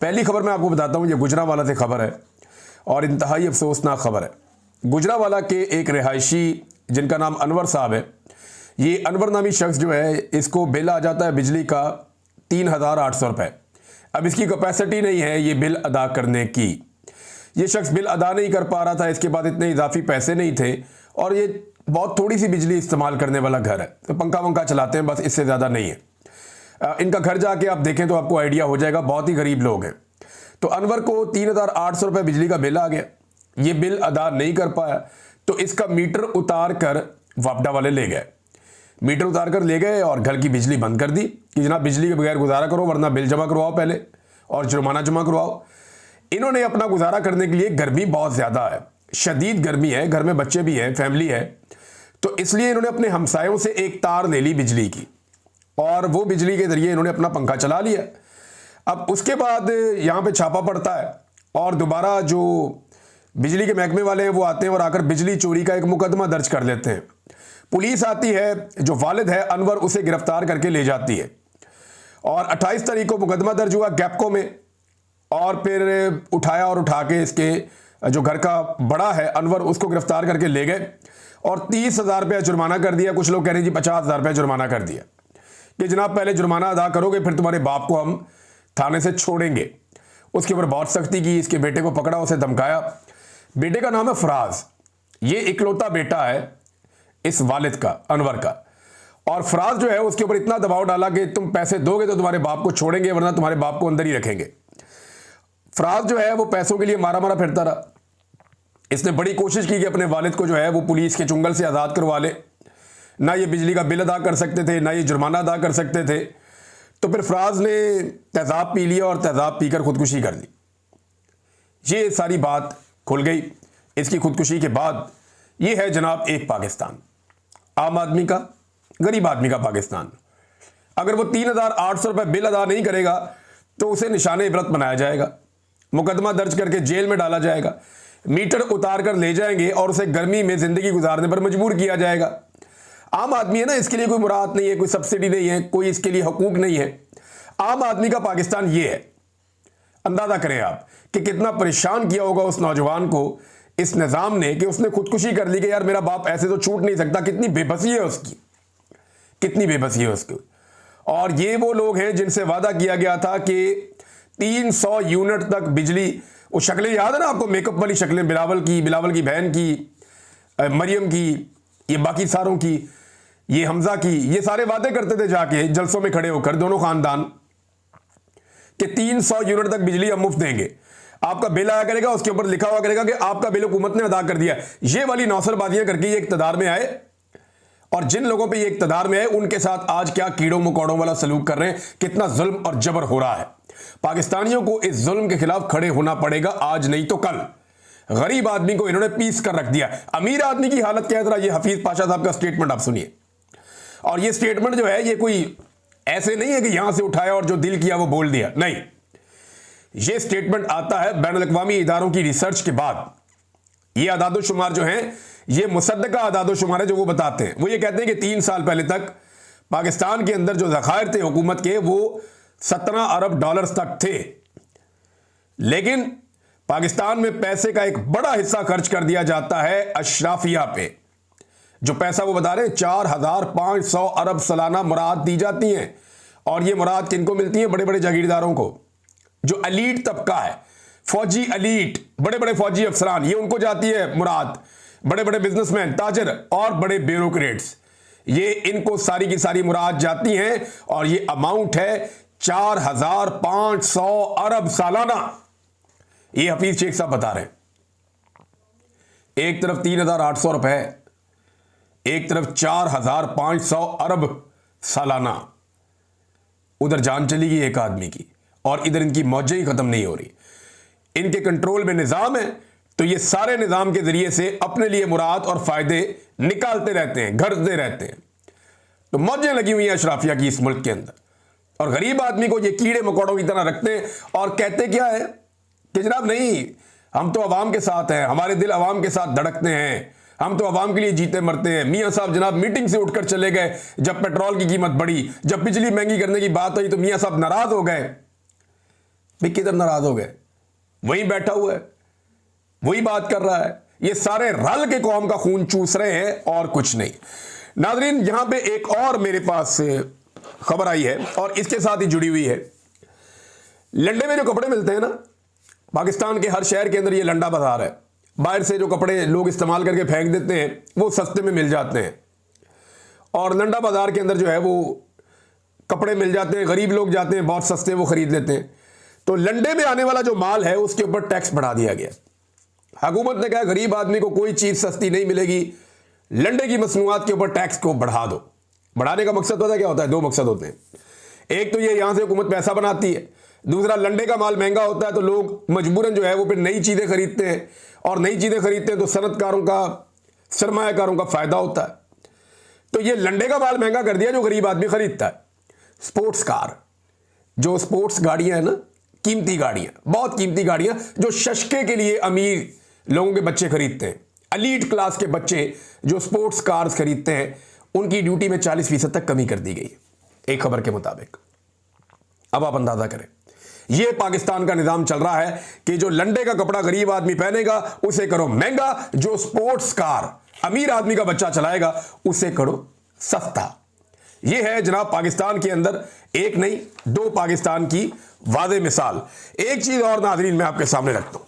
पहली खबर मैं आपको बताता हूँ, ये गुजरांवाला से खबर है और इंतहाई अफसोसनाक खबर है। गुजरांवाला के एक रिहायशी जिनका नाम अनवर साहब है, ये अनवर नामी शख्स जो है, इसको बिल आ जाता है बिजली का 3,800 रुपये। अब इसकी कैपेसिटी नहीं है ये बिल अदा करने की। ये शख्स बिल अदा नहीं कर पा रहा था, इसके बाद इतने इजाफी पैसे नहीं थे और ये बहुत थोड़ी सी बिजली इस्तेमाल करने वाला घर है, तो पंखा वंखा चलाते हैं बस, इससे ज़्यादा नहीं है। इनका घर जाके आप देखें तो आपको आइडिया हो जाएगा, बहुत ही गरीब लोग हैं। तो अनवर को 3,800 रुपये बिजली का बिल आ गया, ये बिल अदा नहीं कर पाया, तो इसका मीटर उतार कर वापडा वाले ले गए। मीटर उतार कर ले गए और घर की बिजली बंद कर दी कि जनाब बिजली के बगैर गुजारा करो, वरना बिल जमा करवाओ पहले और जुर्माना जमा करवाओ। इन्होंने अपना गुजारा करने के लिए, गर्मी बहुत ज़्यादा है, शदीद गर्मी है, घर में बच्चे भी हैं, फैमिली है, तो इसलिए इन्होंने अपने हमसायों से एक तार ले ली बिजली की और वो बिजली के ज़रिए इन्होंने अपना पंखा चला लिया। अब उसके बाद यहाँ पे छापा पड़ता है और दोबारा जो बिजली के महकमे वाले हैं वो आते हैं और आकर बिजली चोरी का एक मुकदमा दर्ज कर लेते हैं। पुलिस आती है, जो वालिद है अनवर, उसे गिरफ्तार करके ले जाती है और 28 तारीख को मुकदमा दर्ज हुआ गैपको में और फिर उठाया और उठा के इसके जो घर का बड़ा है अनवर, उसको गिरफ्तार करके ले गए और 30,000 रुपया जुर्माना कर दिया। कुछ लोग कह रहे हैं जी 50,000 रुपया जुर्माना कर दिया कि जनाब पहले जुर्माना अदा करोगे फिर तुम्हारे बाप को हम थाने से छोड़ेंगे। उसके ऊपर बहुत सख्ती की, इसके बेटे को पकड़ा, उसे धमकाया। बेटे का नाम है फराज, ये इकलौता बेटा है इस वालिद का, अनवर का, और फराज जो है उसके ऊपर इतना दबाव डाला कि तुम पैसे दोगे तो तुम्हारे बाप को छोड़ेंगे, वरना तुम्हारे बाप को अंदर ही रखेंगे। फराज जो है वो पैसों के लिए मारा मारा फिरता रहा। इसने बड़ी कोशिश की कि अपने वालिद को जो है वो पुलिस के चुंगल से आज़ाद करवा ले। ना ये बिजली का बिल अदा कर सकते थे, ना ये जुर्माना अदा कर सकते थे। तो फिर फराज ने तेज़ाब पी लिया और तेज़ाब पीकर खुदकुशी कर ली। ये सारी बात खुल गई। इसकी खुदकुशी के बाद ये है जनाब एक पाकिस्तान, आम आदमी का, गरीब आदमी का पाकिस्तान। अगर वो 3,800 रुपये बिल अदा नहीं करेगा तो उसे निशाने इबरत बनाया जाएगा, मुकदमा दर्ज करके जेल में डाला जाएगा, मीटर उतार कर ले जाएंगे और उसे गर्मी में ज़िंदगी गुजारने पर मजबूर किया जाएगा। आम आदमी है ना, इसके लिए कोई मुराद नहीं है, कोई सब्सिडी नहीं है, कोई इसके लिए हकूक नहीं है। आम आदमी का पाकिस्तान ये है। अंदाज़ा करें आप कि कितना परेशान किया होगा उस नौजवान को इस निज़ाम ने कि उसने खुदकुशी कर ली कि यार मेरा बाप ऐसे तो छूट नहीं सकता। कितनी बेबसी है उसकी, कितनी बेबसी है उसकी। और ये वो लोग हैं जिनसे वादा किया गया था कि 300 यूनिट तक बिजली, वो शक्लें याद है ना आपको, मेकअप वाली शक्लें, बिलावल की बहन की, मरियम की, ये बाकी सारों की, ये हमजा की, ये सारे वादे करते थे जाके जलसों में खड़े होकर दोनों खानदान कि 300 यूनिट तक बिजली हम मुफ्त देंगे। आपका बिल आया करेगा, उसके ऊपर लिखा हुआ करेगा कि आपका बिल हुकूमत ने अदा कर दिया। ये वाली नौसरबाजियां करके ये इक्तदार में आए और जिन लोगों पे ये इक्तदार में आए उनके साथ आज क्या कीड़ों मकोड़ों वाला सलूक कर रहे हैं, कितना जुल्म और जबर हो रहा है। पाकिस्तानियों को इस जुल्म के खिलाफ खड़े होना पड़ेगा, आज नहीं तो कल। गरीब आदमी को इन्होंने पीस कर रख दिया। अमीर आदमी की हालत क्या है, जरा ये हफीज पाशा साहब का स्टेटमेंट आप सुनिए। और ये स्टेटमेंट जो है ये कोई ऐसे नहीं है कि यहां से उठाया और जो दिल किया वो बोल दिया, नहीं। ये स्टेटमेंट आता है बैनुल-अक़वामी इदारों की रिसर्च के बाद। ये अदादोशुमार जो हैं ये मुसद्दका अदादोशुमार है जो वो बताते हैं। वो ये कहते हैं कि 3 साल पहले तक पाकिस्तान के अंदर जो ज़खायर थे हुकूमत के वो 17 अरब डॉलर्स तक थे, लेकिन पाकिस्तान में पैसे का एक बड़ा हिस्सा खर्च कर दिया जाता है अशराफिया पे। जो पैसा वो बता रहे हैं 4,500 अरब सालाना मुराद दी जाती हैं, और ये मुराद किनको मिलती है? बड़े बड़े जागीरदारों को, जो अलीट तबका है, फौजी अलीट, बड़े बड़े फौजी अफसरान, ये उनको जाती है मुराद। बड़े बड़े बिजनेसमैन, ताजर और बड़े ब्यूरोक्रेट्स, ये इनको सारी की सारी मुराद जाती हैं और ये अमाउंट है 4,500 अरब सालाना। ये हफीज शेख साहब बता रहे हैं। एक तरफ 3,800 रुपए, एक तरफ 4,500 अरब सालाना। उधर जान चली गई एक आदमी की और इधर इनकी मौजें ही खत्म नहीं हो रही। इनके कंट्रोल में निजाम है तो ये सारे निजाम के जरिए से अपने लिए मुराद और फायदे निकालते रहते हैं, घरते रहते हैं। तो मौजें लगी हुई हैं अशराफिया की इस मुल्क के अंदर, और गरीब आदमी को ये कीड़े मकोड़ों की तरह रखते हैं और कहते क्या है कि जनाब नहीं, हम तो अवाम के साथ हैं, हमारे दिल अवाम के साथ धड़कते हैं, हम तो अवाम के लिए जीते मरते हैं। मियाँ साहब जनाब मीटिंग से उठकर चले गए जब पेट्रोल की कीमत बढ़ी, जब बिजली महंगी करने की बात आई तो मियाँ साहब नाराज हो गए। भाई किधर नाराज हो गए, वहीं बैठा हुआ है, वही बात कर रहा है। ये सारे रल के कौम का खून चूस रहे हैं और कुछ नहीं। नाजरीन, यहां पे एक और मेरे पास खबर आई है और इसके साथ ही जुड़ी हुई है। लंडे में जो कपड़े मिलते हैं ना, पाकिस्तान के हर शहर के अंदर ये लंडा बाजार है। बाहर से जो कपड़े लोग इस्तेमाल करके फेंक देते हैं वो सस्ते में मिल जाते हैं, और लंडा बाजार के अंदर जो है वो कपड़े मिल जाते हैं, गरीब लोग जाते हैं, बहुत सस्ते वो खरीद लेते हैं। तो लंडे में आने वाला जो माल है उसके ऊपर टैक्स बढ़ा दिया गया। हुकूमत ने कहा गरीब आदमी को कोई चीज़ सस्ती नहीं मिलेगी, लंडे की मसनूआत के ऊपर टैक्स को बढ़ा दो। बढ़ाने का मकसद होता है, क्या होता है, दो मकसद होते हैं। एक तो ये यहाँ से हुकूमत पैसा बनाती है, दूसरा लंडे का माल महंगा होता है तो लोग मजबूरन जो है वो फिर नई चीज़ें खरीदते हैं, और नई चीज़ें खरीदते हैं तो सनतकारों का, सरमायाकारों का फ़ायदा होता है। तो ये लंडे का माल महंगा कर दिया जो गरीब आदमी खरीदता है। स्पोर्ट्स कार, जो स्पोर्ट्स गाड़ियाँ हैं ना, कीमती गाड़ियाँ, बहुत कीमती गाड़ियाँ जो शशके के लिए अमीर लोगों के बच्चे खरीदते हैं, एलीट क्लास के बच्चे जो स्पोर्ट्स कार्स खरीदते हैं, उनकी ड्यूटी में 40% तक कमी कर दी गई एक खबर के मुताबिक। अब आप अंदाजा करें, यह पाकिस्तान का निजाम चल रहा है कि जो लंडे का कपड़ा गरीब आदमी पहनेगा उसे करो महंगा, जो स्पोर्ट्स कार अमीर आदमी का बच्चा चलाएगा उसे करो सस्ता। यह है जनाब पाकिस्तान के अंदर एक नहीं, दो पाकिस्तान की वाज़े मिसाल। एक चीज और नाजरीन मैं आपके सामने रखता हूं,